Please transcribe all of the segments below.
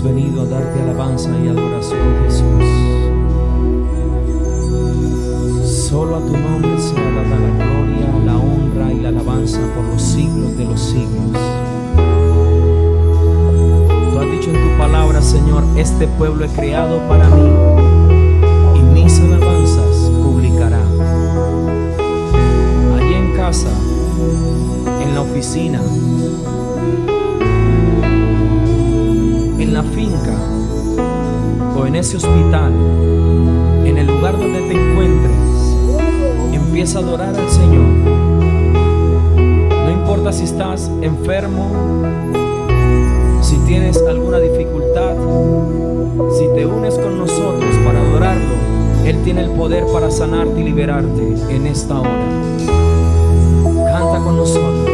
venido a darte alabanza y adoración, Jesús. Solo a tu nombre sea dada la gloria, la honra y la alabanza por los siglos de los siglos. Tú has dicho en tu palabra, Señor, este pueblo he creado para mí y mis alabanzas publicará. Allí en casa, en la oficina, en la finca o en ese hospital, en el lugar donde te encuentres, empieza a adorar al Señor. No importa si estás enfermo, si tienes alguna dificultad, si te unes con nosotros para adorarlo, Él tiene el poder para sanarte y liberarte en esta hora. Canta con nosotros.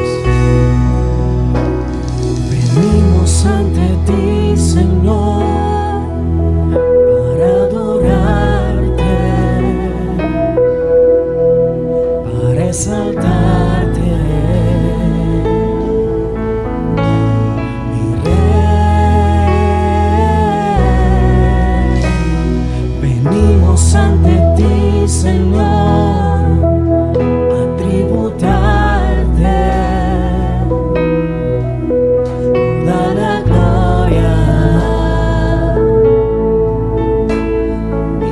Venimos ante ti, Señor, para adorarte, para exaltarte, mi Rey. Venimos ante ti, Señor, a tributarte toda la gloria y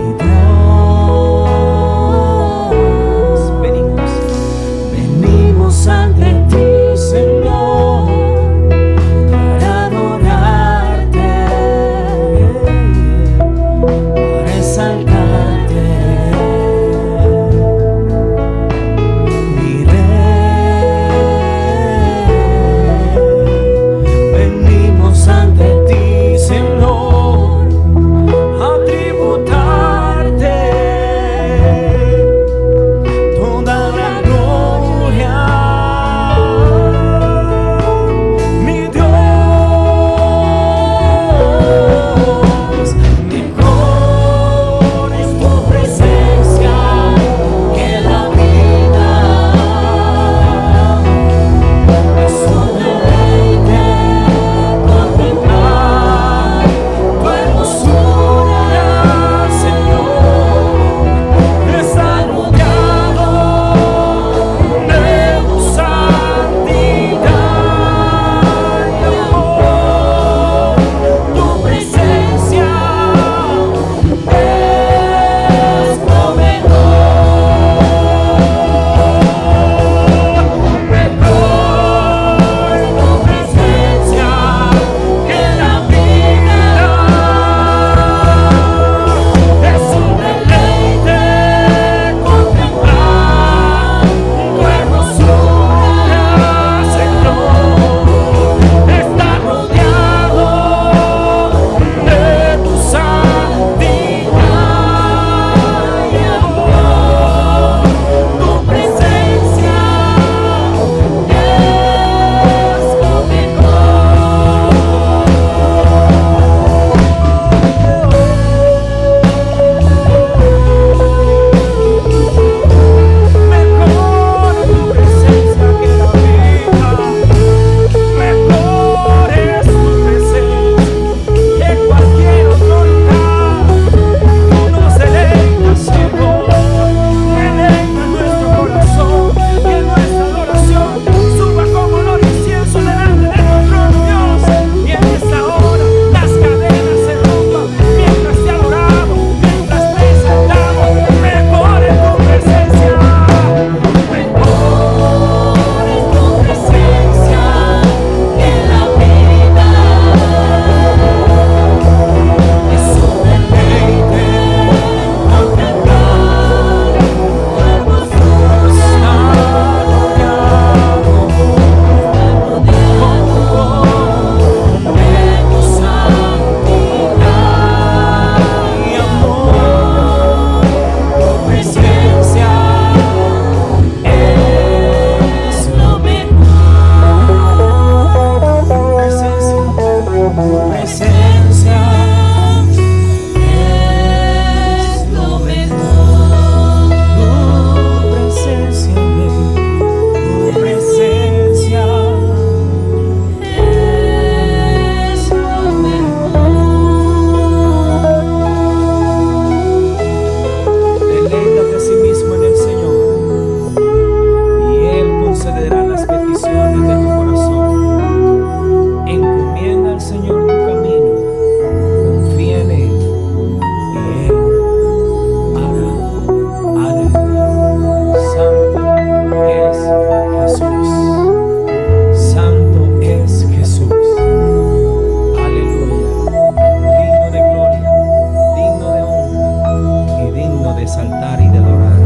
alabar y de adorar.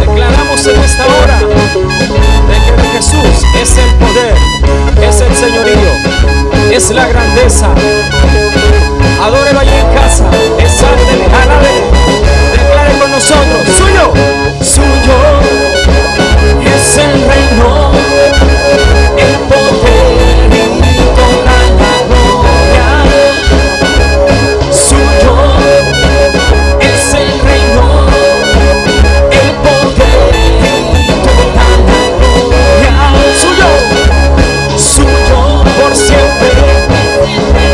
Declaramos en esta hora de que de Jesús es el poder, es el señorío, es la grandeza. Adórelo allí en casa, exáltele, alábele, declare con nosotros: suyo, suyo es el reino, el poder y toda la gloria. Suyo es el reino, el poder y toda la gloria. Suyo, suyo por siempre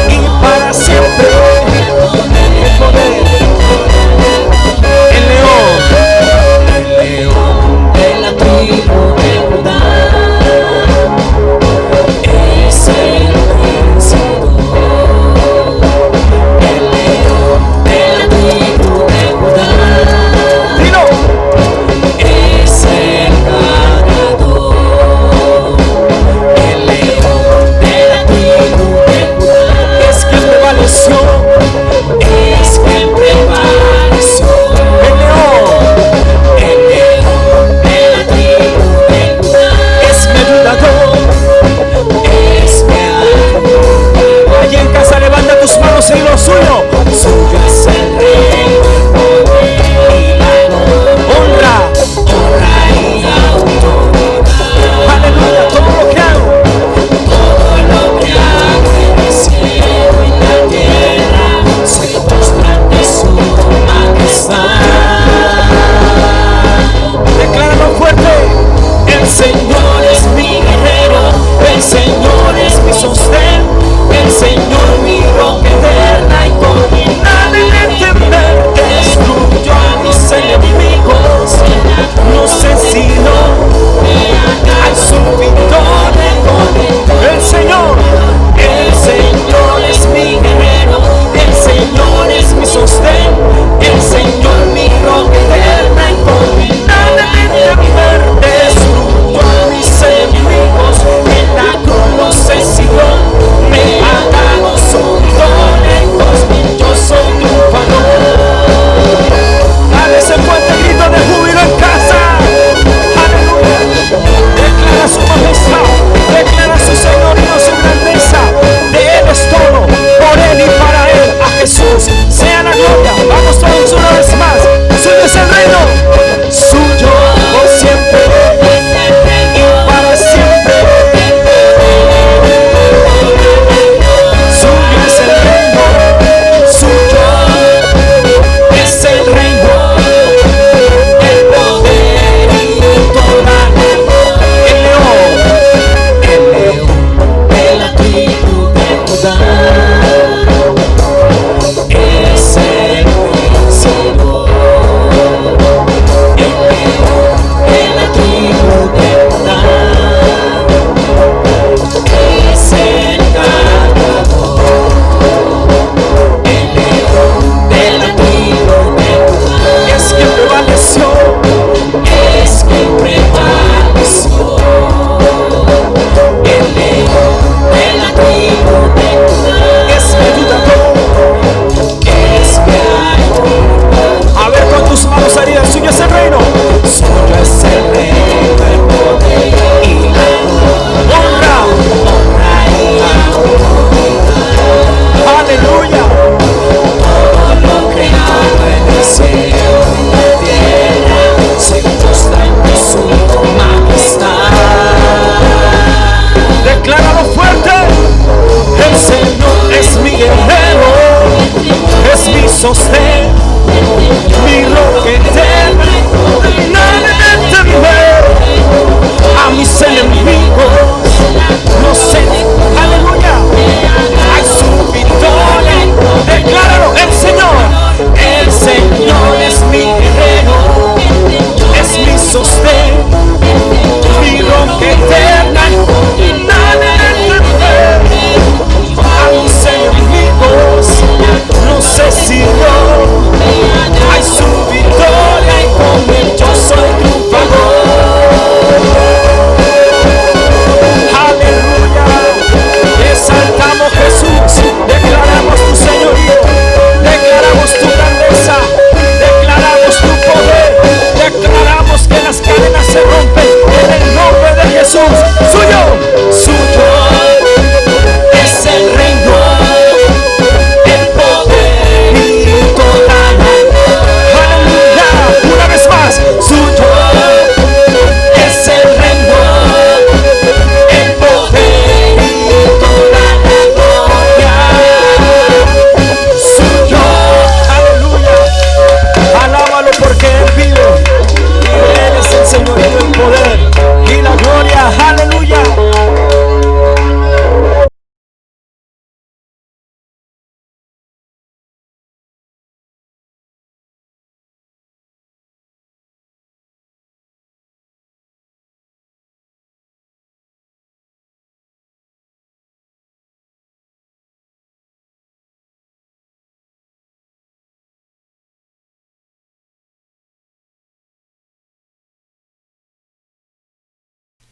y para siempre.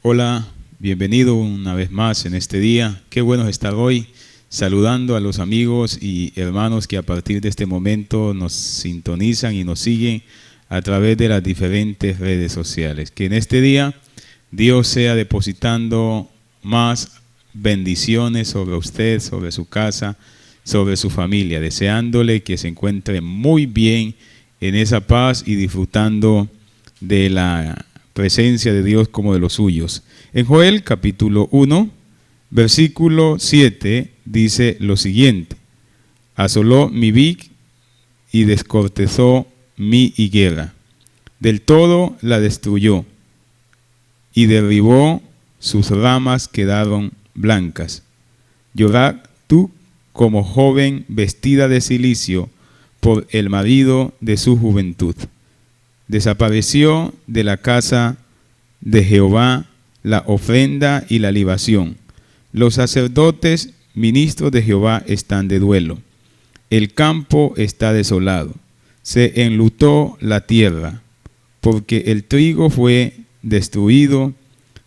Hola, bienvenido una vez más en este día. Qué bueno estar hoy saludando a los amigos y hermanos que a partir de este momento nos sintonizan y nos siguen a través de las diferentes redes sociales. Que en este día Dios sea depositando más bendiciones sobre usted, sobre su casa, sobre su familia, deseándole que se encuentre muy bien en esa paz y disfrutando de la presencia de Dios como de los suyos. En Joel capítulo 1, versículo 7 dice lo siguiente: asoló mi vid y descortezó mi higuera, del todo la destruyó y derribó, sus ramas quedaron blancas. Llorad tú como joven vestida de cilicio por el marido de su juventud. Desapareció de la casa de Jehová la ofrenda y la libación. Los sacerdotes, ministros de Jehová, están de duelo. El campo está desolado. Se enlutó la tierra, porque el trigo fue destruido,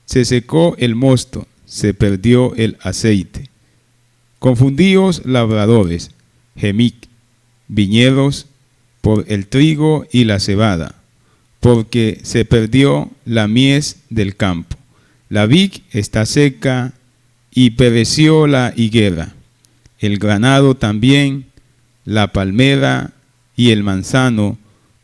se secó el mosto, se perdió el aceite. Confundíos labradores, gemid, viñedos, por el trigo y la cebada, porque se perdió la mies del campo. La vid está seca y pereció la higuera, el granado también, la palmera y el manzano,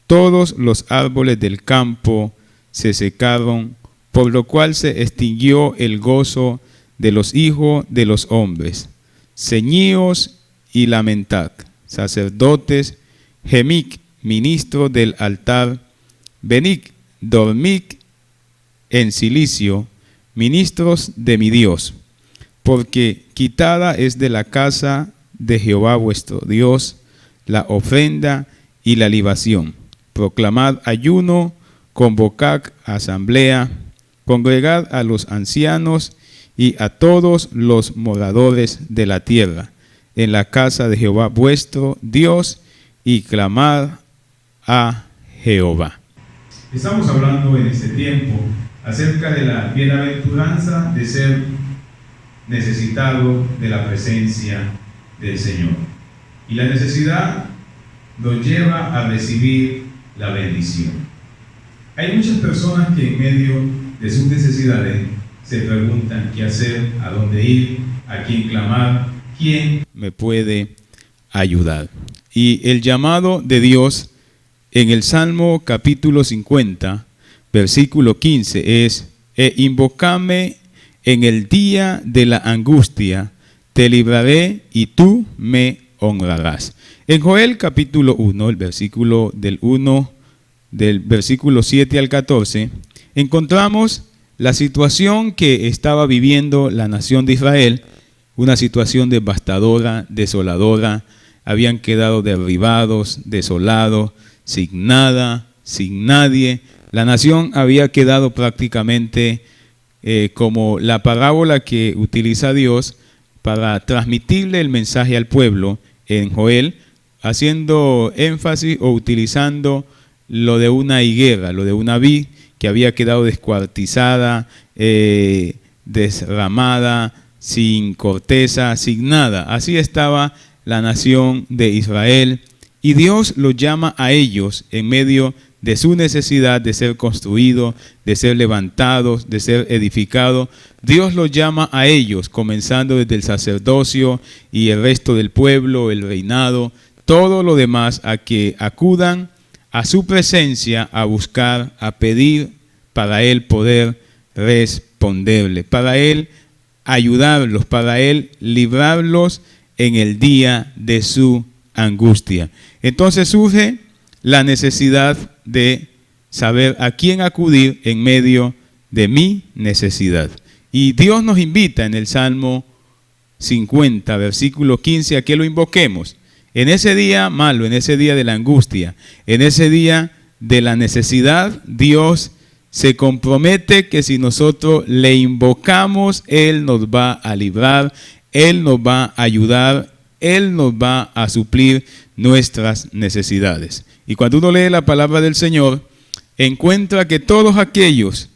todos los árboles del campo se secaron, por lo cual se extinguió el gozo de los hijos de los hombres. Ceñíos y lamentad, sacerdotes, gemid, ministros del altar, venid, dormid en cilicio, ministros de mi Dios, porque quitada es de la casa de Jehová vuestro Dios la ofrenda y la libación. Proclamad ayuno, convocad asamblea, congregad a los ancianos y a todos los moradores de la tierra en la casa de Jehová vuestro Dios, y clamad a Jehová. Estamos hablando en este tiempo acerca de la bienaventuranza de ser necesitado de la presencia del Señor. Y la necesidad nos lleva a recibir la bendición. Hay muchas personas que en medio de sus necesidades se preguntan qué hacer, a dónde ir, a quién clamar, quién me puede ayudar. Y el llamado de Dios en el Salmo capítulo 50, versículo 15 es: invocame en el día de la angustia, te libraré y tú me honrarás. En Joel capítulo 1, el versículo del versículo 7 al 14, encontramos la situación que estaba viviendo la nación de Israel, una situación devastadora, desoladora. Habían quedado derribados, desolados, sin nada, sin nadie. La nación había quedado prácticamente como la parábola que utiliza Dios para transmitirle el mensaje al pueblo en Joel, haciendo énfasis o utilizando lo de una higuera, lo de una vid que había quedado descuartizada, desramada, sin corteza, sin nada. Así estaba la nación de Israel, y Dios los llama a ellos en medio de su necesidad de ser construidos, de ser levantados, de ser edificados. Dios los llama a ellos, comenzando desde el sacerdocio y el resto del pueblo, el reinado, todo lo demás, a que acudan a su presencia a buscar, a pedir para Él poder responderle, para Él ayudarlos, para Él librarlos en el día de su angustia. Entonces surge la necesidad de saber a quién acudir en medio de mi necesidad. Y Dios nos invita en el Salmo 50, versículo 15, a que lo invoquemos. En ese día malo, en ese día de la angustia, en ese día de la necesidad, Dios se compromete que si nosotros le invocamos, Él nos va a librar, Él nos va a ayudar, Él nos va a suplir nuestras necesidades. Y cuando uno lee la palabra del Señor, encuentra que todos aquellos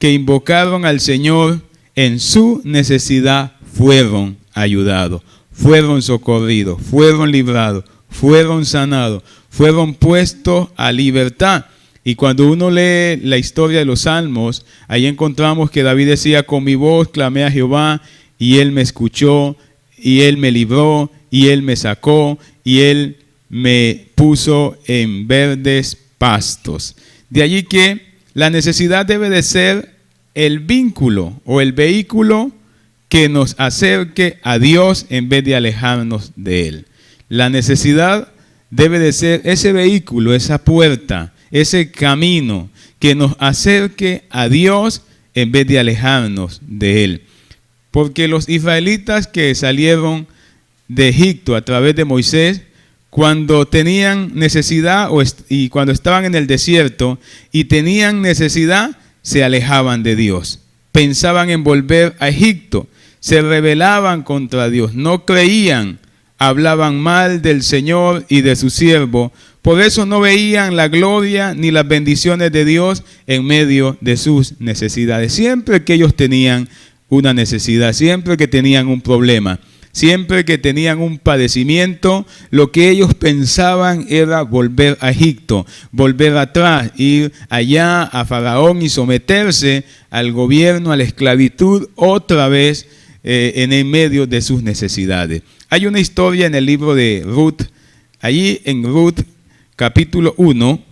que invocaron al Señor en su necesidad fueron ayudados, fueron socorridos, fueron librados, fueron sanados, fueron puestos a libertad. Y cuando uno lee la historia de los Salmos, ahí encontramos que David decía: con mi voz clamé a Jehová y Él me escuchó, y Él me libró, y Él me sacó, y Él me puso en verdes pastos. De allí que la necesidad debe de ser el vínculo o el vehículo que nos acerque a Dios en vez de alejarnos de Él. La necesidad debe de ser ese vehículo, esa puerta, ese camino que nos acerque a Dios en vez de alejarnos de Él. Porque los israelitas que salieron de Egipto a través de Moisés, cuando tenían necesidad y cuando estaban en el desierto y tenían necesidad, se alejaban de Dios. Pensaban en volver a Egipto, se rebelaban contra Dios, no creían, hablaban mal del Señor y de su siervo. Por eso no veían la gloria ni las bendiciones de Dios en medio de sus necesidades. Siempre que ellos tenían una necesidad, siempre que tenían un problema, siempre que tenían un padecimiento, lo que ellos pensaban era volver a Egipto, volver atrás, ir allá a Faraón y someterse al gobierno, a la esclavitud otra vez en el medio de sus necesidades. Hay una historia en el libro de Ruth. Allí en Ruth capítulo 1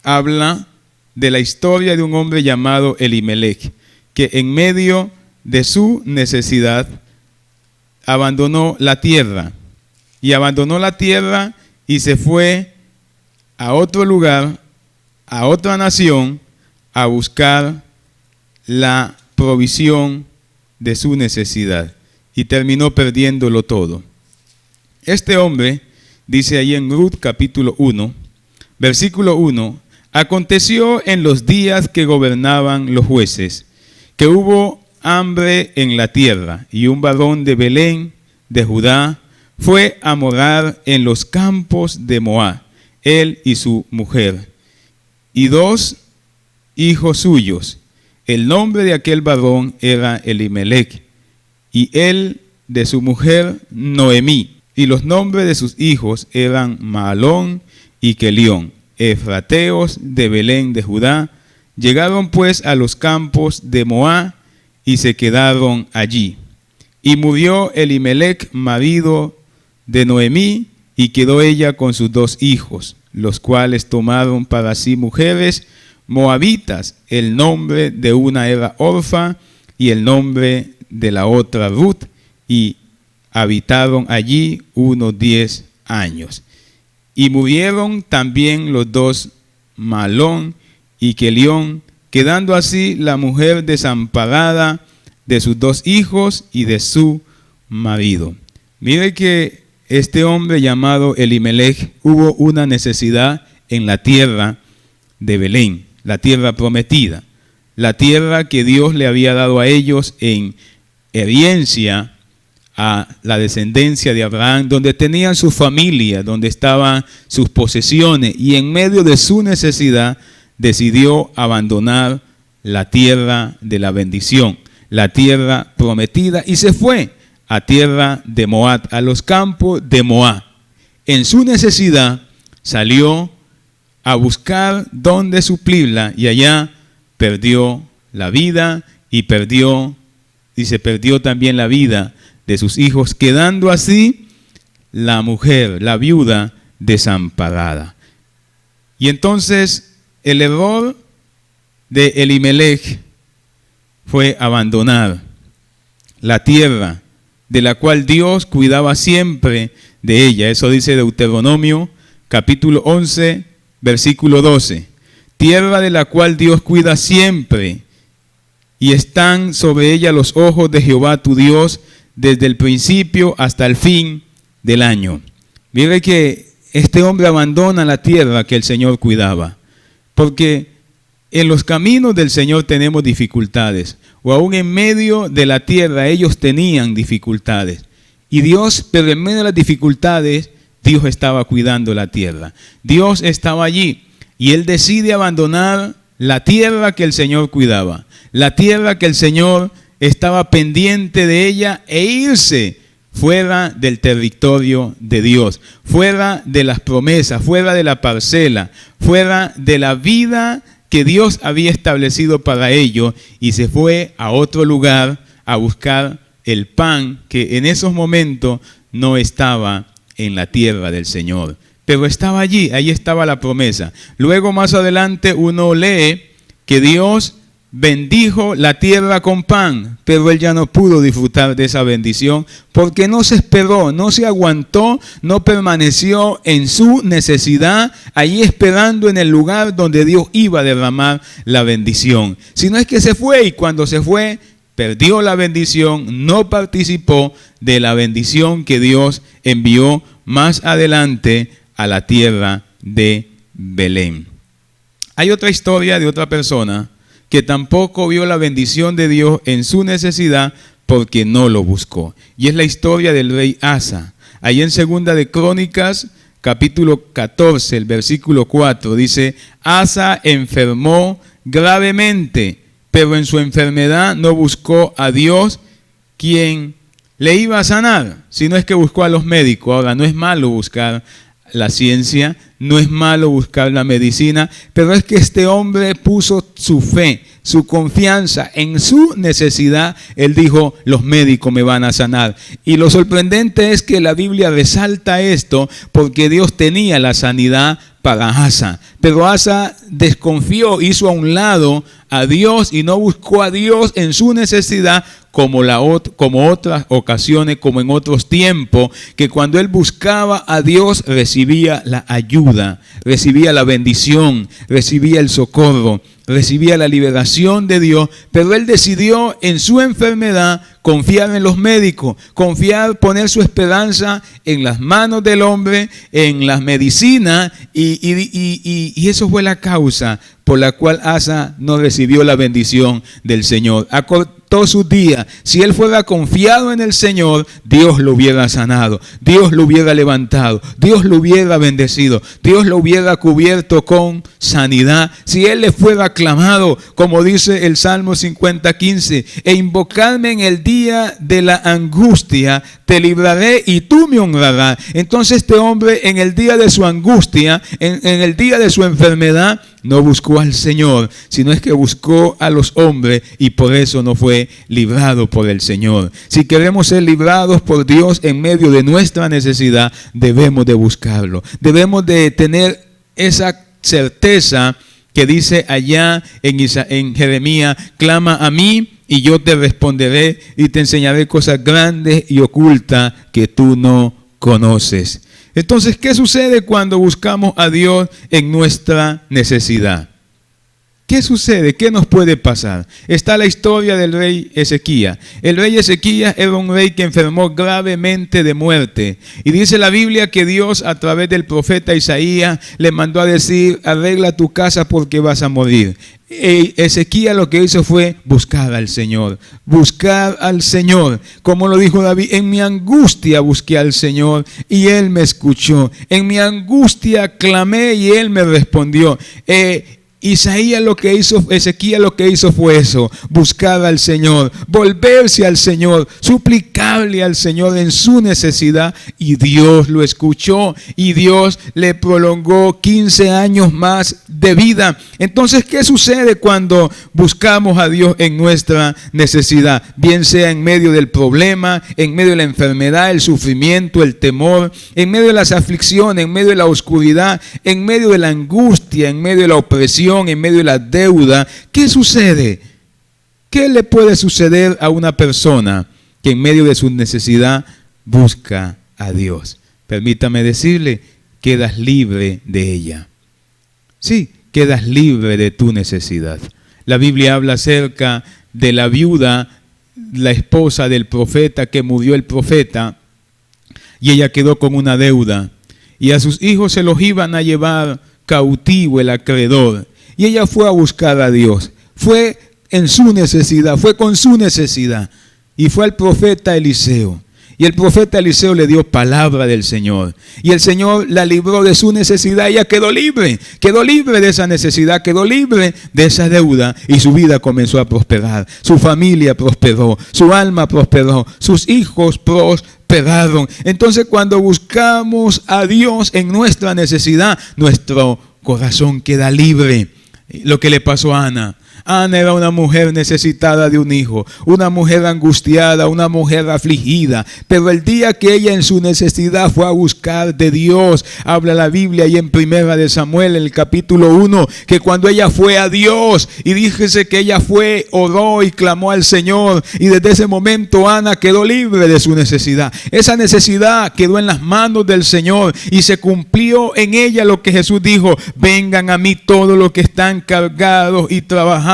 habla de la historia de un hombre llamado Elimelech, que en medio de su necesidad abandonó la tierra y se fue a otro lugar, a otra nación, a buscar la provisión de su necesidad, y terminó perdiéndolo todo. Este hombre, dice ahí en Ruth capítulo 1, versículo 1, aconteció en los días que gobernaban los jueces, que hubo hambre en la tierra, y un varón de Belén, de Judá, fue a morar en los campos de Moab, él y su mujer, y 2 hijos suyos. El nombre de aquel varón era Elimelech, y él de su mujer Noemí, y los nombres de sus hijos eran Mahalón y Kelión, efrateos de Belén de Judá. Llegaron pues a los campos de Moab y se quedaron allí. Y murió Elimelech, marido de Noemí, y quedó ella con sus 2 hijos, los cuales tomaron para sí mujeres moabitas. El nombre de una era Orfa y el nombre de la otra Ruth, y habitaron allí unos 10 años. Y murieron también los 2, Mahalón y Kelión, quedando así la mujer desamparada de sus 2 hijos y de su marido. Mire que este hombre llamado Elimelech hubo una necesidad en la tierra de Belén, la tierra prometida, la tierra que Dios le había dado a ellos en herencia a la descendencia de Abraham, donde tenían su familia, donde estaban sus posesiones, y en medio de su necesidad decidió abandonar la tierra de la bendición, la tierra prometida, y se fue a tierra de Moab, a los campos de Moab. En su necesidad salió a buscar dónde suplirla, y allá perdió la vida y se perdió también la vida de sus hijos, quedando así la mujer, la viuda, desamparada. Y entonces el error de Elimelech fue abandonar la tierra de la cual Dios cuidaba siempre de ella. Eso dice Deuteronomio capítulo 11, versículo 12. Tierra de la cual Dios cuida siempre, y están sobre ella los ojos de Jehová tu Dios desde el principio hasta el fin del año. Mire que este hombre abandona la tierra que el Señor cuidaba, porque en los caminos del Señor tenemos dificultades, o aún en medio de la tierra ellos tenían dificultades. Y Dios, pero en medio de las dificultades, Dios estaba cuidando la tierra. Dios estaba allí, y Él decide abandonar la tierra que el Señor cuidaba, la tierra que el Señor estaba pendiente de ella, e irse fuera del territorio de Dios, fuera de las promesas, fuera de la parcela, fuera de la vida que Dios había establecido para ellos, y se fue a otro lugar a buscar el pan que en esos momentos no estaba en la tierra del Señor, pero estaba allí, ahí estaba la promesa. Luego más adelante uno lee que Dios bendijo la tierra con pan, pero él ya no pudo disfrutar de esa bendición porque no se esperó, no se aguantó, no permaneció en su necesidad, allí esperando en el lugar donde Dios iba a derramar la bendición. Sino es que se fue, y cuando se fue, perdió la bendición, no participó de la bendición que Dios envió más adelante a la tierra de Belén. Hay otra historia de otra persona que tampoco vio la bendición de Dios en su necesidad porque no lo buscó. Y es la historia del rey Asa. Ahí en Segunda de Crónicas, capítulo 14, el versículo 4, dice: Asa enfermó gravemente, pero en su enfermedad no buscó a Dios, quien le iba a sanar, sino es que buscó a los médicos. Ahora, no es malo buscar la ciencia, no es malo buscar la medicina, pero es que este hombre puso su fe, su confianza en su necesidad. Él dijo: los médicos me van a sanar. Y lo sorprendente es que la Biblia resalta esto porque Dios tenía la sanidad para Asa, pero Asa desconfió, hizo a un lado a Dios y no buscó a Dios en su necesidad, como otras ocasiones, como en otros tiempos, que cuando él buscaba a Dios recibía la ayuda, recibía la bendición, recibía el socorro, recibía la liberación de Dios. Pero él decidió en su enfermedad confiar en los médicos, poner su esperanza en las manos del hombre, en las medicinas, y eso fue la causa por la cual Asa no recibió la bendición del Señor. Acortó sus días. Si él fuera confiado en el Señor, Dios lo hubiera sanado, Dios lo hubiera levantado, Dios lo hubiera bendecido, Dios lo hubiera cubierto con sanidad. Si él le fuera clamado, como dice el Salmo 50:15, e invocarme en el día de la angustia, te libraré y tú me honrarás. Entonces este hombre, en el día de su angustia, en el día de su enfermedad, no buscó al Señor, sino es que buscó a los hombres, y por eso no fue librado por el Señor. Si queremos ser librados por Dios en medio de nuestra necesidad, debemos de buscarlo. Debemos de tener esa certeza que dice allá en Jeremías: clama a mí y yo te responderé y te enseñaré cosas grandes y ocultas que tú no conoces. Entonces, ¿qué sucede cuando buscamos a Dios en nuestra necesidad? ¿Qué sucede? ¿Qué nos puede pasar? Está la historia del rey Ezequías. El rey Ezequías era un rey que enfermó gravemente de muerte. Y dice la Biblia que Dios, a través del profeta Isaías, le mandó a decir: arregla tu casa porque vas a morir. Ezequías lo que hizo fue buscar al Señor, buscar al Señor. Como lo dijo David: en mi angustia busqué al Señor y Él me escuchó. En mi angustia clamé y Él me respondió. Ezequías lo que hizo fue eso: buscar al Señor, volverse al Señor, suplicarle al Señor en su necesidad, y Dios lo escuchó y Dios le prolongó 15 años más de vida. Entonces, ¿qué sucede cuando buscamos a Dios en nuestra necesidad? Bien sea en medio del problema, en medio de la enfermedad, el sufrimiento, el temor, en medio de las aflicciones, en medio de la oscuridad, en medio de la angustia, en medio de la opresión, en medio de la deuda. ¿Qué sucede? ¿Qué le puede suceder a una persona que en medio de su necesidad busca a Dios? Permítame decirle: quedas libre de ella. Sí, quedas libre de tu necesidad. La Biblia habla acerca de la viuda, la esposa del profeta, que murió el profeta, y ella quedó con una deuda, y a sus hijos se los iban a llevar cautivo el acreedor. Y ella fue a buscar a Dios, fue en su necesidad, fue con su necesidad, y fue al profeta Eliseo. Y el profeta Eliseo le dio palabra del Señor. Y el Señor la libró de su necesidad. Ella quedó libre de esa necesidad, quedó libre de esa deuda. Y su vida comenzó a prosperar. Su familia prosperó, su alma prosperó, sus hijos prosperaron. Entonces, cuando buscamos a Dios en nuestra necesidad, nuestro corazón queda libre. Lo que le pasó a Ana. Ana era una mujer necesitada de un hijo, una mujer angustiada, una mujer afligida, pero el día que ella en su necesidad fue a buscar de Dios, habla la Biblia ahí en Primera de Samuel, en el capítulo 1, que cuando ella fue a Dios, y díjese que ella fue, oró y clamó al Señor, y desde ese momento Ana quedó libre de su necesidad. Esa necesidad quedó en las manos del Señor, y se cumplió en ella lo que Jesús dijo: vengan a mí todos los que están cargados y trabajados,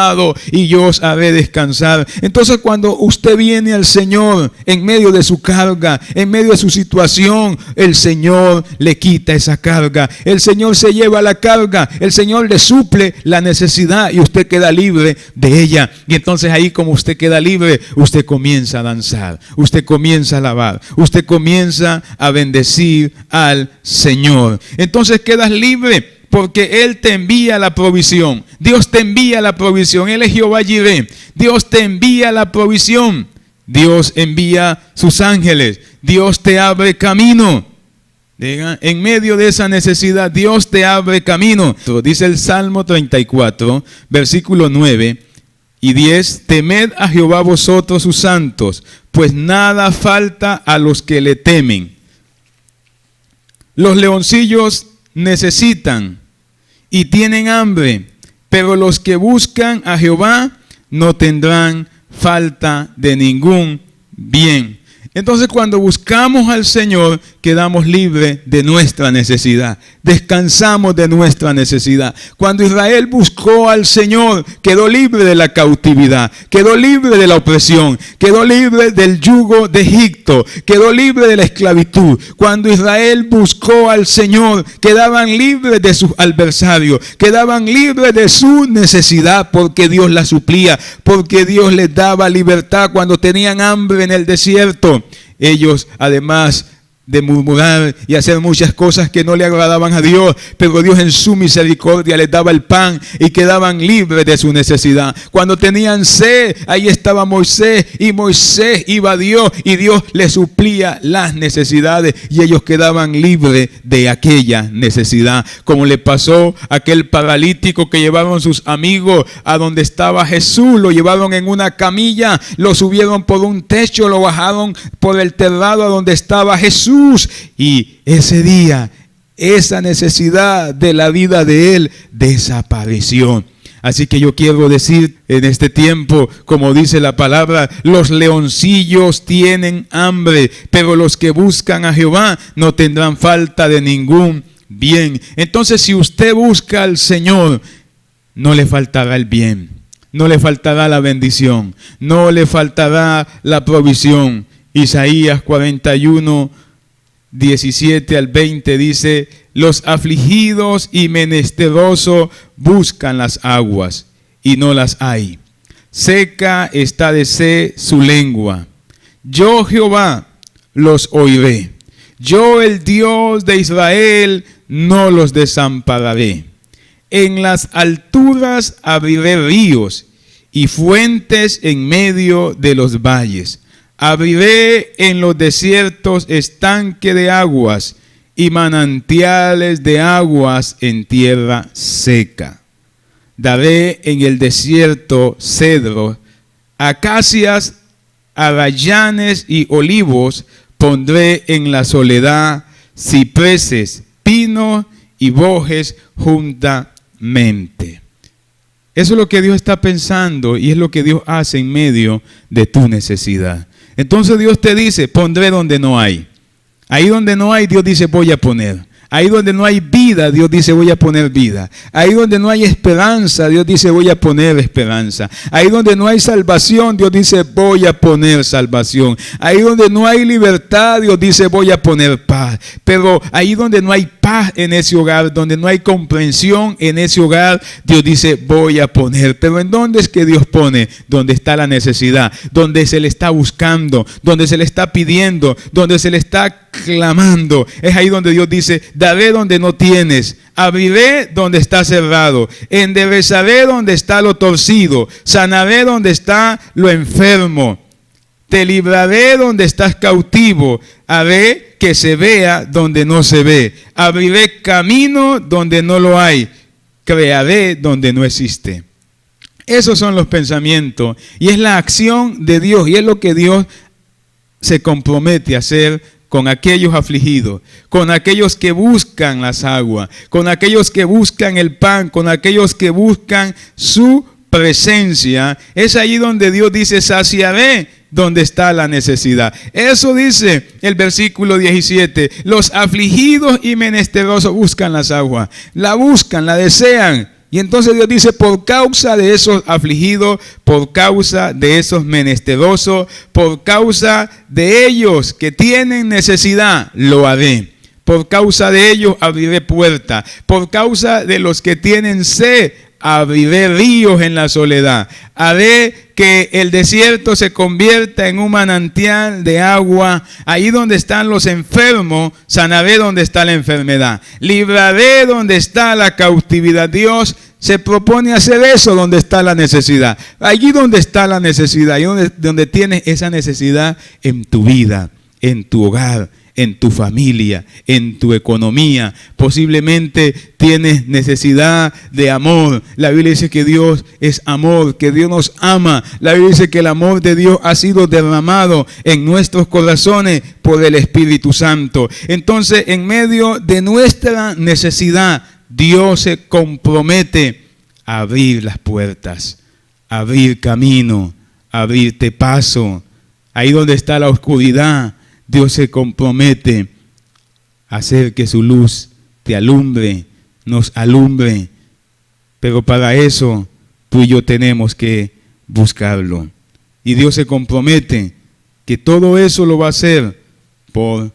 y yo os haré descansar. Entonces, cuando usted viene al Señor en medio de su carga, en medio de su situación, el Señor le quita esa carga, el Señor se lleva la carga, el Señor le suple la necesidad y usted queda libre de ella. Y entonces ahí, como usted queda libre, usted comienza a danzar, usted comienza a alabar, usted comienza a bendecir al Señor. Entonces quedas libre, porque Él te envía la provisión. Dios te envía la provisión. Él es Jehová Jireh. Dios te envía la provisión. Dios envía sus ángeles. Dios te abre camino. En medio de esa necesidad, Dios te abre camino. Dice el Salmo 34, versículo 9 y 10. Temed a Jehová vosotros sus santos, pues nada falta a los que le temen. Los leoncillos necesitan y tienen hambre, pero los que buscan a Jehová no tendrán falta de ningún bien. Entonces, cuando buscamos al Señor, quedamos libres de nuestra necesidad, descansamos de nuestra necesidad. Cuando Israel buscó al Señor, quedó libre de la cautividad, quedó libre de la opresión, quedó libre del yugo de Egipto, quedó libre de la esclavitud. Cuando Israel buscó al Señor, quedaban libres de sus adversarios, quedaban libres de su necesidad, porque Dios la suplía, porque Dios les daba libertad cuando tenían hambre en el desierto. Ellos, además de murmurar y hacer muchas cosas que no le agradaban a Dios, pero Dios en su misericordia les daba el pan y quedaban libres de su necesidad. Cuando tenían sed, ahí estaba Moisés, y Moisés iba a Dios y Dios les suplía las necesidades y ellos quedaban libres de aquella necesidad. Como le pasó a aquel paralítico que llevaron sus amigos a donde estaba Jesús, lo llevaron en una camilla, lo subieron por un techo, lo bajaron por el terrado a donde estaba Jesús. Y ese día, esa necesidad de la vida de él desapareció. Así que yo quiero decir en este tiempo, como dice la palabra, los leoncillos tienen hambre, pero los que buscan a Jehová no tendrán falta de ningún bien. Entonces, si usted busca al Señor, no le faltará el bien, no le faltará la bendición, no le faltará la provisión. Isaías 41, 17 al 20 dice: los afligidos y menesterosos buscan las aguas y no las hay. Seca está de sed su lengua. Yo, Jehová, los oiré. Yo, el Dios de Israel, no los desampararé. En las alturas abriré ríos y fuentes en medio de los valles. Abriré en los desiertos estanque de aguas y manantiales de aguas en tierra seca. Daré en el desierto cedros, acacias, arrayanes y olivos. Pondré en la soledad cipreses, pinos y bojes juntamente. Eso es lo que Dios está pensando y es lo que Dios hace en medio de tu necesidad. Entonces Dios te dice: pondré donde no hay. Ahí donde no hay, Dios dice: voy a poner. Ahí donde no hay vida, Dios dice: voy a poner vida. Ahí donde no hay esperanza, Dios dice: voy a poner esperanza. Ahí donde no hay salvación, Dios dice: voy a poner salvación. Ahí donde no hay libertad, Dios dice: voy a poner paz. Pero ahí donde no hay paz, paz en ese hogar, donde no hay comprensión en ese hogar, Dios dice, voy a poner. Pero ¿en dónde es que Dios pone? Donde está la necesidad, donde se le está buscando, donde se le está pidiendo, donde se le está clamando. Es ahí donde Dios dice, daré donde no tienes, abriré donde está cerrado, enderezaré donde está lo torcido, sanaré donde está lo enfermo, te libraré donde estás cautivo, haré que se vea donde no se ve, abriré camino donde no lo hay, crearé donde no existe. Esos son los pensamientos y es la acción de Dios y es lo que Dios se compromete a hacer con aquellos afligidos, con aquellos que buscan las aguas, con aquellos que buscan el pan, con aquellos que buscan su presencia. Es ahí donde Dios dice, saciaré donde está la necesidad. Eso dice el versículo 17. Los afligidos y menesterosos buscan las aguas, la buscan, la desean. Y entonces Dios dice, por causa de esos afligidos, por causa de esos menesterosos, por causa de ellos que tienen necesidad, lo haré. Por causa de ellos abriré puertas. Por causa de los que tienen sed, abriré ríos en la soledad. Haré que el desierto se convierta en un manantial de agua. Ahí donde están los enfermos, sanaré donde está la enfermedad. Libraré donde está la cautividad. Dios se propone hacer eso donde está la necesidad. Allí donde está la necesidad, ahí donde tienes esa necesidad en tu vida, en tu hogar, en tu familia, en tu economía. Posiblemente tienes necesidad de amor. La Biblia dice que Dios es amor, que Dios nos ama. La Biblia dice que el amor de Dios ha sido derramado en nuestros corazones por el Espíritu Santo. Entonces, en medio de nuestra necesidad, Dios se compromete a abrir las puertas, a abrir camino, a abrirte paso. Ahí donde está la oscuridad, Dios se compromete a hacer que su luz te alumbre, nos alumbre. Pero para eso tú y yo tenemos que buscarlo. Y Dios se compromete que todo eso lo va a hacer por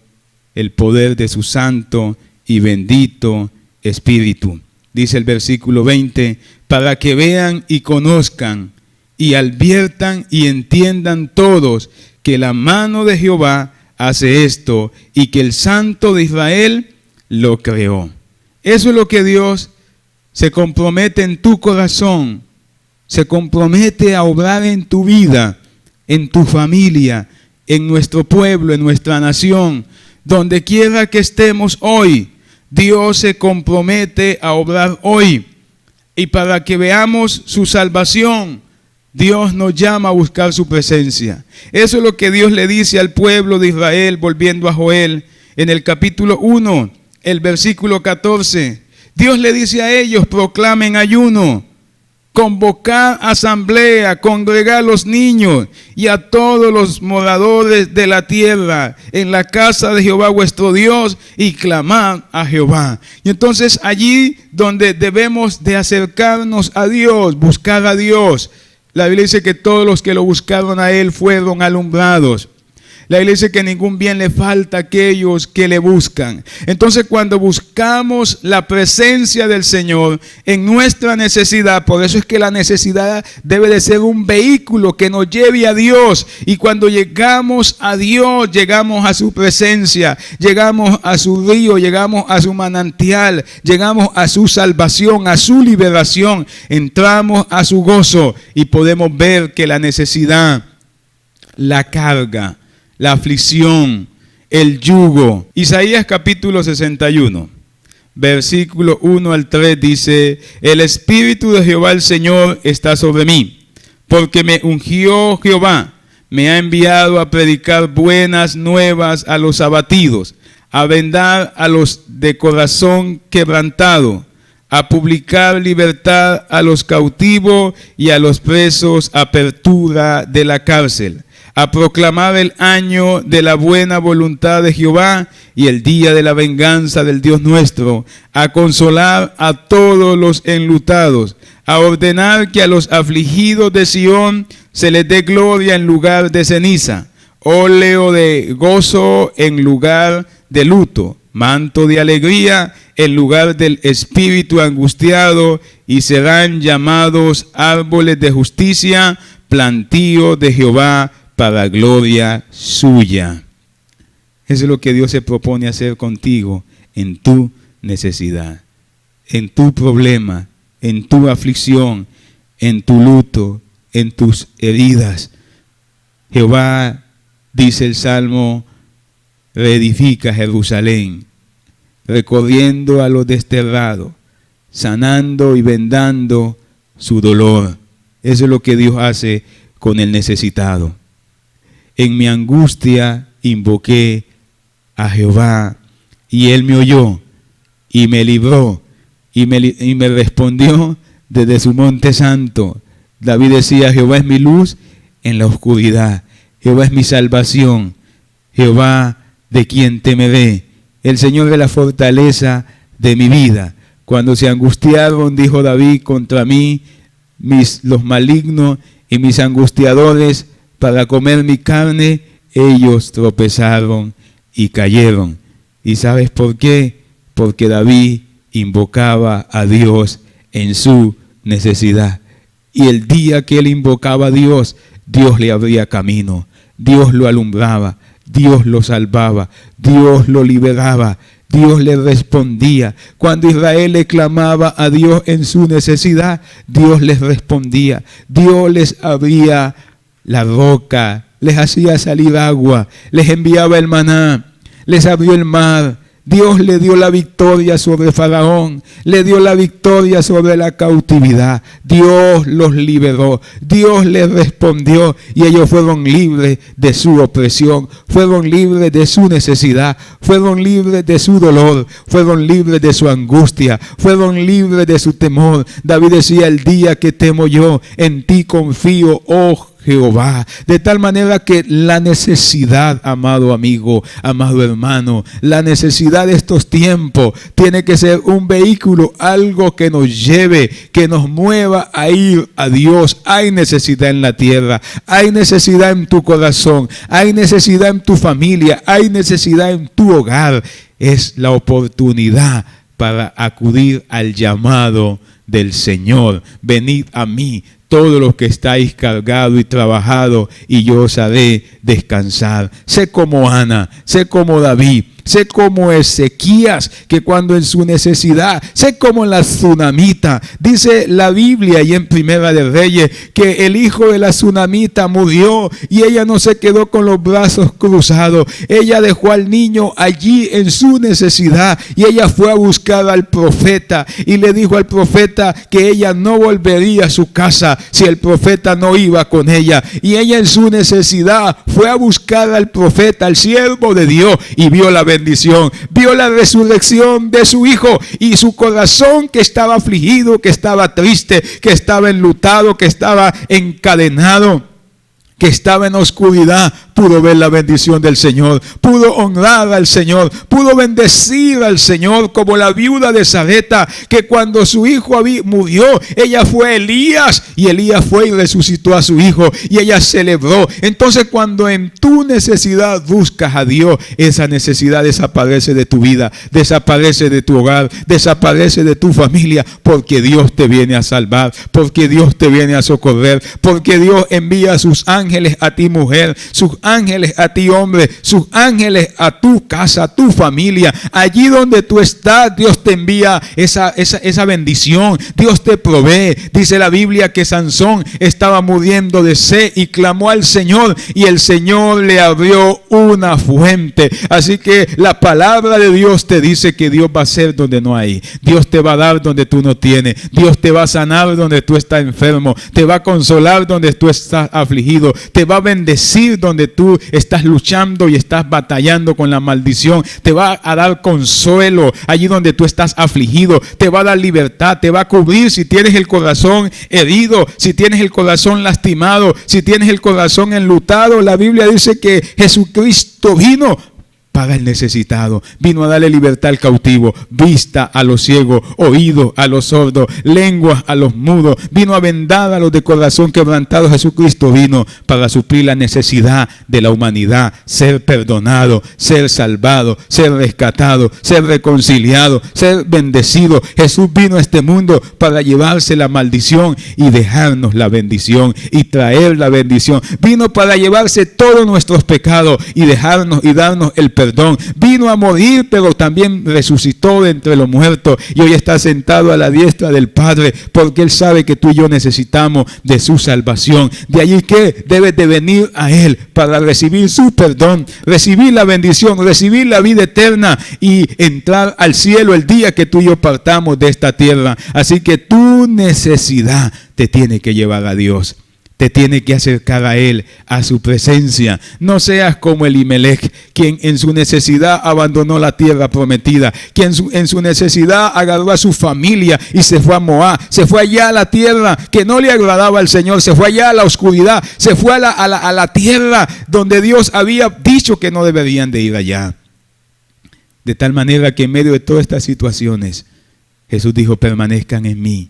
el poder de su santo y bendito Espíritu. Dice el versículo 20, para que vean y conozcan y adviertan y entiendan todos que la mano de Jehová hace esto y que el Santo de Israel lo creó. Eso es lo que Dios se compromete en tu corazón, se compromete a obrar en tu vida, en tu familia, en nuestro pueblo, en nuestra nación, donde quiera que estemos hoy. Dios se compromete a obrar hoy. Y para que veamos su salvación, Dios nos llama a buscar su presencia. Eso es lo que Dios le dice al pueblo de Israel, volviendo a Joel, en el capítulo 1, el versículo 14. Dios le dice a ellos, proclamen ayuno, convocar asamblea, congregar los niños y a todos los moradores de la tierra en la casa de Jehová vuestro Dios y clamar a Jehová. Y entonces allí donde debemos de acercarnos a Dios, buscar a Dios. La Biblia dice que todos los que lo buscaron a Él fueron alumbrados. La Biblia dice que ningún bien le falta a aquellos que le buscan. Entonces, cuando buscamos la presencia del Señor en nuestra necesidad, por eso es que la necesidad debe de ser un vehículo que nos lleve a Dios. Y cuando llegamos a Dios, llegamos a su presencia, llegamos a su río, llegamos a su manantial, llegamos a su salvación, a su liberación, entramos a su gozo y podemos ver que la necesidad, la carga, la aflicción, el yugo. Isaías capítulo 61, versículo 1 al 3 dice, el Espíritu de Jehová el Señor está sobre mí, porque me ungió Jehová, me ha enviado a predicar buenas nuevas a los abatidos, a vendar a los de corazón quebrantado, a publicar libertad a los cautivos y a los presos, apertura de la cárcel, a proclamar el año de la buena voluntad de Jehová y el día de la venganza del Dios nuestro, a consolar a todos los enlutados, a ordenar que a los afligidos de Sión se les dé gloria en lugar de ceniza, óleo de gozo en lugar de luto, manto de alegría en lugar del espíritu angustiado, y serán llamados árboles de justicia, plantío de Jehová para gloria suya. Eso es lo que Dios se propone hacer contigo en tu necesidad, en tu problema, en tu aflicción, en tu luto, en tus heridas. Jehová, dice el Salmo, reedifica Jerusalén, recorriendo a los desterrados, sanando y vendando su dolor. Eso es lo que Dios hace con el necesitado. En mi angustia invoqué a Jehová, y Él me oyó y me libró y me respondió desde su monte santo. David decía: Jehová es mi luz en la oscuridad, Jehová es mi salvación, Jehová de quien temeré. El Señor es la fortaleza de mi vida. Cuando se angustiaron, dijo David, contra mí los malignos y mis angustiadores para comer mi carne, ellos tropezaron y cayeron. ¿Y sabes por qué? Porque David invocaba a Dios en su necesidad. Y el día que él invocaba a Dios, Dios le abría camino, Dios lo alumbraba, Dios lo salvaba, Dios lo liberaba, Dios le respondía. Cuando Israel le clamaba a Dios en su necesidad, Dios les respondía. Dios les abría la roca, les hacía salir agua, les enviaba el maná, les abrió el mar. Dios le dio la victoria sobre Faraón, le dio la victoria sobre la cautividad. Dios los liberó, Dios les respondió y ellos fueron libres de su opresión, fueron libres de su necesidad, fueron libres de su dolor, fueron libres de su angustia, fueron libres de su temor. David decía: el día que temo yo, en ti confío, oh Jehová. De tal manera que la necesidad, amado amigo, amado hermano, la necesidad de estos tiempos tiene que ser un vehículo, algo que nos lleve, que nos mueva a ir a Dios. Hay necesidad en la tierra, hay necesidad en tu corazón, hay necesidad en tu familia, hay necesidad en tu hogar. Es la oportunidad para acudir al llamado del Señor. Venid a mí, todos los que estáis cargados y trabajados, y yo os haré descansar. Sé como Ana, sé como David, sé como Ezequías, que cuando en su necesidad, sé como la tsunamita. Dice la Biblia y en Primera de Reyes que el hijo de la tsunamita murió y ella no se quedó con los brazos cruzados. Ella dejó al niño allí en su necesidad y ella fue a buscar al profeta y le dijo al profeta que ella no volvería a su casa si el profeta no iba con ella. Y ella en su necesidad fue a buscar al profeta, al siervo de Dios, y vio la bendición, vio la resurrección de su hijo, y su corazón, que estaba afligido, que estaba triste, que estaba enlutado, que estaba encadenado, que estaba en oscuridad, pudo ver la bendición del Señor, pudo honrar al Señor, pudo bendecir al Señor, como la viuda de Sarepta, que cuando su hijo murió, ella fue a Elías, y Elías fue y resucitó a su hijo, y ella celebró. Entonces, cuando en tu necesidad buscas a Dios, esa necesidad desaparece de tu vida, desaparece de tu hogar, desaparece de tu familia, porque Dios te viene a salvar, porque Dios te viene a socorrer, porque Dios envía a sus ángeles a ti, mujer, sus ángeles a ti, hombre, sus ángeles a tu casa, a tu familia. Allí donde tú estás, Dios te envía esa bendición. Dios te provee. Dice la Biblia que Sansón estaba muriendo de sed y clamó al Señor, y el Señor le abrió una fuente. Así que la palabra de Dios te dice que Dios va a hacer donde no hay. Dios te va a dar donde tú no tienes. Dios te va a sanar donde tú estás enfermo. Te va a consolar donde tú estás afligido. Te va a bendecir donde tú estás luchando y estás batallando con la maldición. Te va a dar consuelo allí donde tú estás afligido. Te va a dar libertad. Te va a cubrir si tienes el corazón herido, si tienes el corazón lastimado, si tienes el corazón enlutado. La Biblia dice que Jesucristo vino para el necesitado. Vino a darle libertad al cautivo, vista a los ciegos, oídos a los sordos, lenguas a los mudos. Vino a vendar a los de corazón quebrantado. Jesucristo vino para suplir la necesidad de la humanidad, ser perdonado, ser salvado, ser rescatado, ser reconciliado, ser bendecido. Jesús vino a este mundo para llevarse la maldición y dejarnos la bendición y traer la bendición. Vino para llevarse todos nuestros pecados y dejarnos y darnos el perdón. Vino a morir, pero también resucitó de entre los muertos y hoy está sentado a la diestra del Padre, porque Él sabe que tú y yo necesitamos de su salvación. De allí que debes de venir a Él para recibir su perdón, recibir la bendición, recibir la vida eterna y entrar al cielo el día que tú y yo partamos de esta tierra. Así que tu necesidad te tiene que llevar a Dios. Te tiene que acercar a Él, a su presencia. No seas como Elimelech, quien en su necesidad abandonó la tierra prometida, quien en su necesidad agarró a su familia y se fue a Moab, se fue allá a la tierra que no le agradaba al Señor, se fue allá a la oscuridad, se fue a la tierra donde Dios había dicho que no deberían de ir allá. De tal manera que en medio de todas estas situaciones, Jesús dijo: permanezcan en mí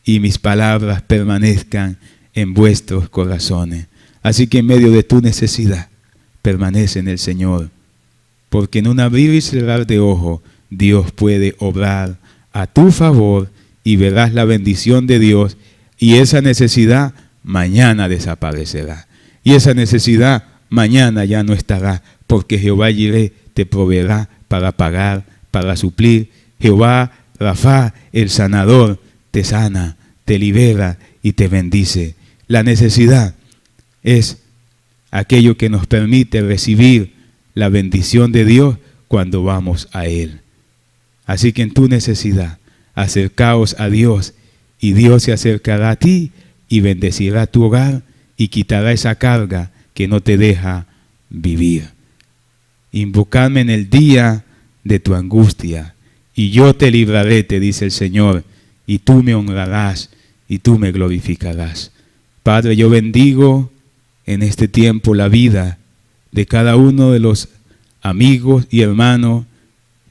y mis palabras permanezcan en vuestros corazones. Así que en medio de tu necesidad, permanece en el Señor, porque en un abrir y cerrar de ojo, Dios puede obrar a tu favor y verás la bendición de Dios, y esa necesidad mañana desaparecerá. Y esa necesidad mañana ya no estará, porque Jehová Jireh te proveerá para pagar, para suplir. Jehová Rafa, el sanador, te sana, te libera y te bendice. La necesidad es aquello que nos permite recibir la bendición de Dios cuando vamos a Él. Así que en tu necesidad, acercaos a Dios y Dios se acercará a ti y bendecirá tu hogar y quitará esa carga que no te deja vivir. Invocadme en el día de tu angustia y yo te libraré, te dice el Señor, y tú me honrarás y tú me glorificarás. Padre, yo bendigo en este tiempo la vida de cada uno de los amigos y hermanos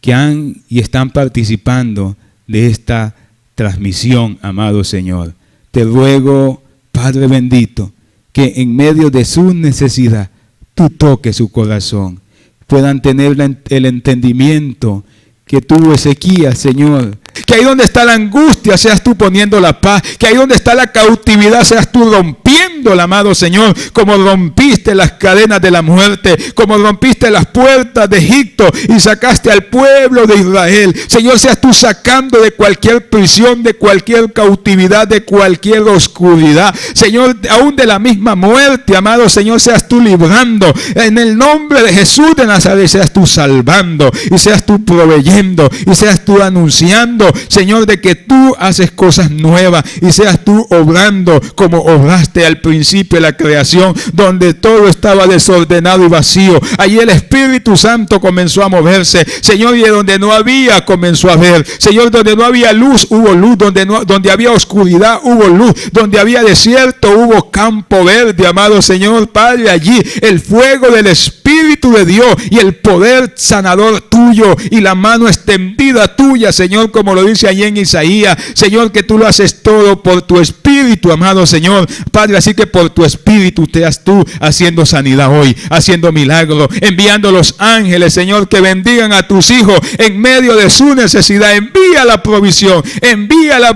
que han y están participando de esta transmisión, amado Señor. Te ruego, Padre bendito, que en medio de su necesidad, tú toques su corazón, puedan tener el entendimiento que tuvo Ezequías, Señor. Que ahí donde está la angustia seas tú poniendo la paz. Que ahí donde está la cautividad seas tú rompiéndola, amado Señor. Como rompiste las cadenas de la muerte. Como rompiste las puertas de Egipto y sacaste al pueblo de Israel. Señor, seas tú sacando de cualquier prisión, de cualquier cautividad, de cualquier oscuridad. Señor, aún de la misma muerte, amado Señor, seas tú librando. En el nombre de Jesús de Nazaret seas tú salvando y seas tú proveyendo y seas tú anunciando, Señor, de que tú haces cosas nuevas y seas tú obrando como obraste al principio de la creación, donde todo estaba desordenado y vacío. Allí el Espíritu Santo comenzó a moverse, Señor, y donde no había comenzó a ver. Señor, donde no había luz hubo luz, donde había oscuridad hubo luz, donde había desierto hubo campo verde, amado Señor. Padre, allí el fuego del Espíritu de Dios y el poder sanador tuyo y la mano extendida tuya, Señor, como lo dice allí en Isaías. Señor, que tú lo haces todo por tu Espíritu, amado Señor. Padre, así que por tu Espíritu seas tú haciendo sanidad hoy, haciendo milagros, enviando los ángeles, Señor, que bendigan a tus hijos en medio de su necesidad. Envía la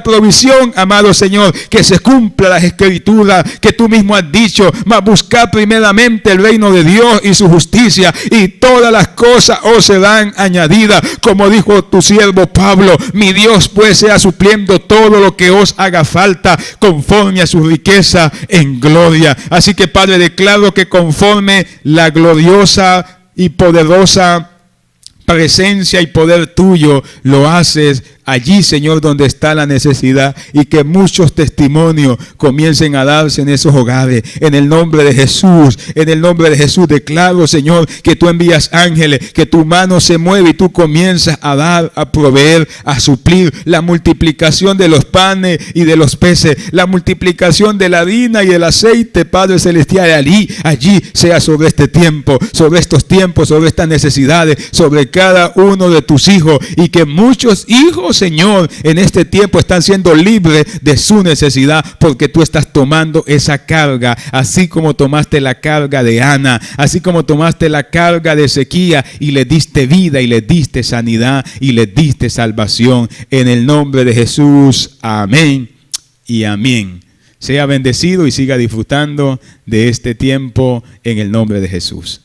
provisión, amado Señor, que se cumpla las escrituras que tú mismo has dicho. Mas buscar primeramente el reino de Dios y su justicia, y todas las cosas os serán añadidas, como dijo tu siervo Pablo. Mi Dios pues sea supliendo todo lo que os haga falta conforme a su riqueza en gloria. Así que, Padre, declaro que conforme la gloriosa y poderosa presencia y poder tuyo lo haces allí, Señor, donde está la necesidad, y que muchos testimonios comiencen a darse en esos hogares. En el nombre de Jesús, en el nombre de Jesús, declaro, Señor, que tú envías ángeles, que tu mano se mueve y tú comienzas a dar, a proveer, a suplir la multiplicación de los panes y de los peces, la multiplicación de la harina y el aceite, Padre Celestial, allí sea sobre este tiempo, sobre estos tiempos, sobre estas necesidades, sobre cada uno de tus hijos, y que muchos hijos, Señor, en este tiempo están siendo libres de su necesidad, porque tú estás tomando esa carga, así como tomaste la carga de Ana, así como tomaste la carga de Ezequías y le diste vida y le diste sanidad y le diste salvación. En el nombre de Jesús, amén y amén. Sea bendecido y siga disfrutando de este tiempo en el nombre de Jesús.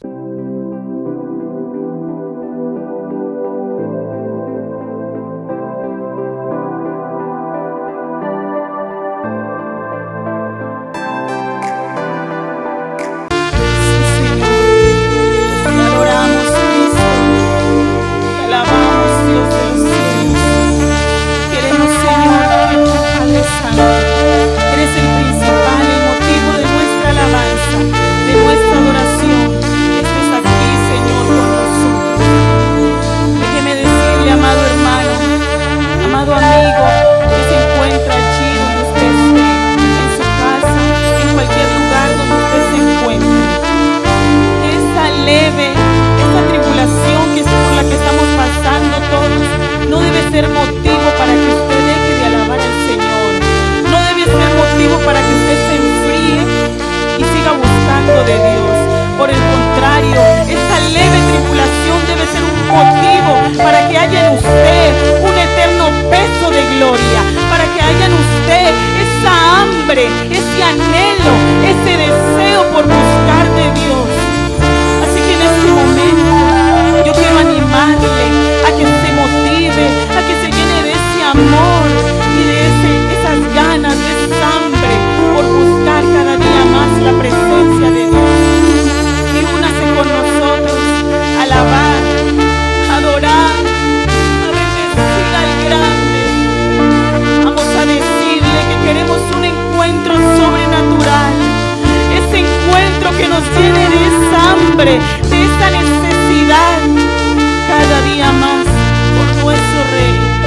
Para que haya en usted un eterno peso de gloria, para que haya en usted esa hambre, ese anhelo, ese deseo por buscar de Dios. Así que en este momento yo quiero animarle a que se motive, a que se llene de ese amor y de esas ganas, de esa hambre por buscar cada día más la presencia de Dios. Y únase con nosotros a alabar, adorar, a bendecir al grande. Vamos a decirle que queremos un encuentro sobrenatural, ese encuentro que nos llene de esa hambre, de esa necesidad, cada día más por nuestro Rey.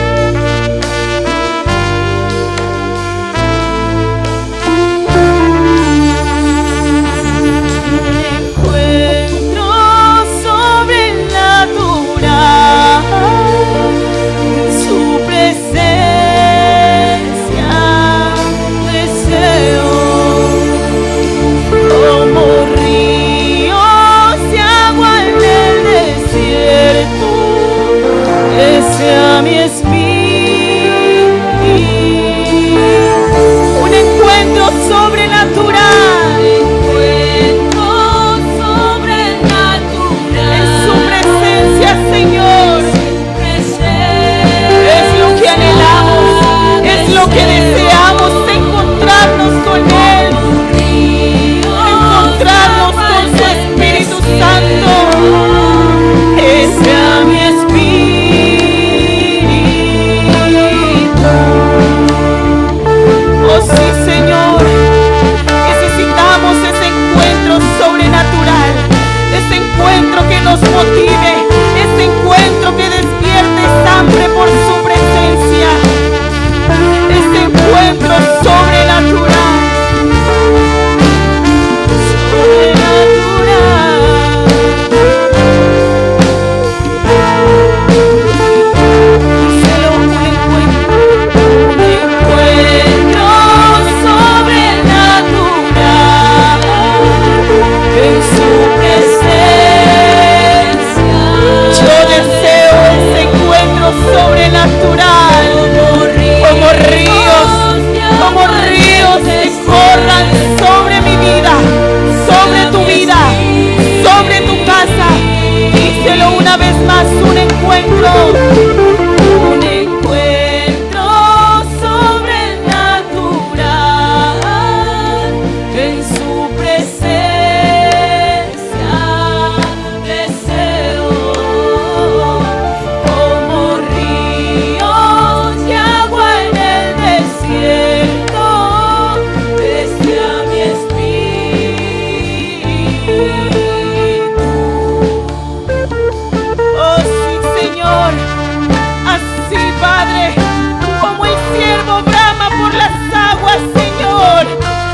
agua, Señor.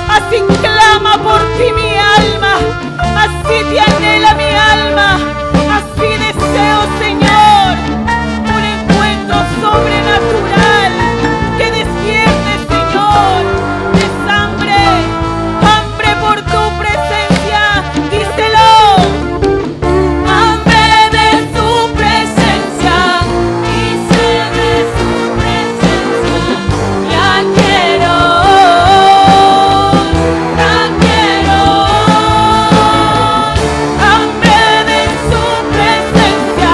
Así clama por ti mi alma, así te anhela mi alma, así deseo, Señor, un encuentro sobrenatural que despierte, Señor, esa hambre por tu presencia. Díselo. Hambre de su presencia y sed de su presencia. Ya quiero. Hambre de su presencia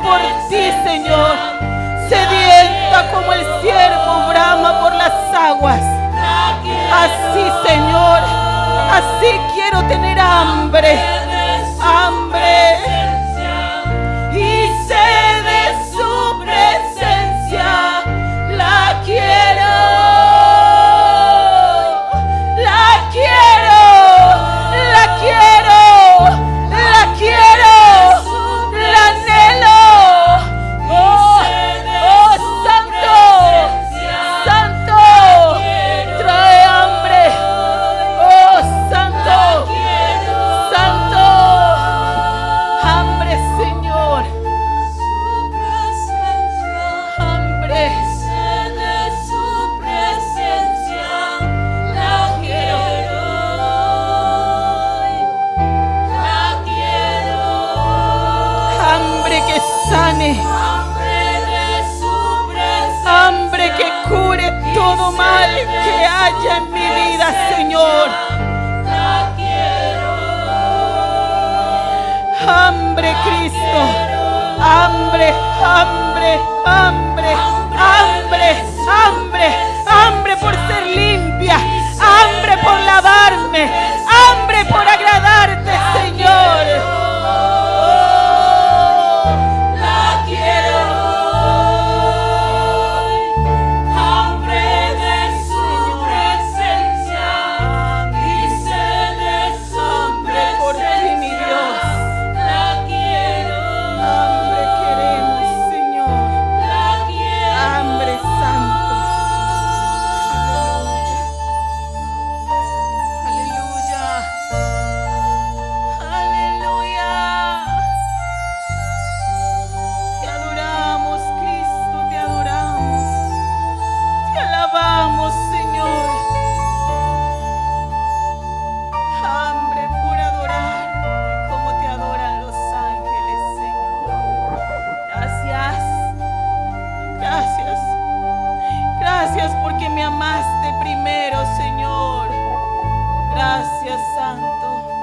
por ti, Señor. Sedienta como el ciervo brama por las aguas. Así, Señor, así quiero tener hambre, hambre y sed de su presencia. La quiero, la quiero, la quiero, la quiero, la anhelo. Oh, oh, Santo, Santo, trae hambre. Oh, Santo, Santo, hambre, Señor, hambre. Hambre que sane, hambre que cure todo mal que haya en mi vida, Señor. Hambre, Cristo, hambre, hambre, hambre, hambre, hambre, hambre por ser limpia, hambre por lavarme, hambre por agradarte, Señor. Gracias porque me amaste primero, Señor. Gracias, Santo.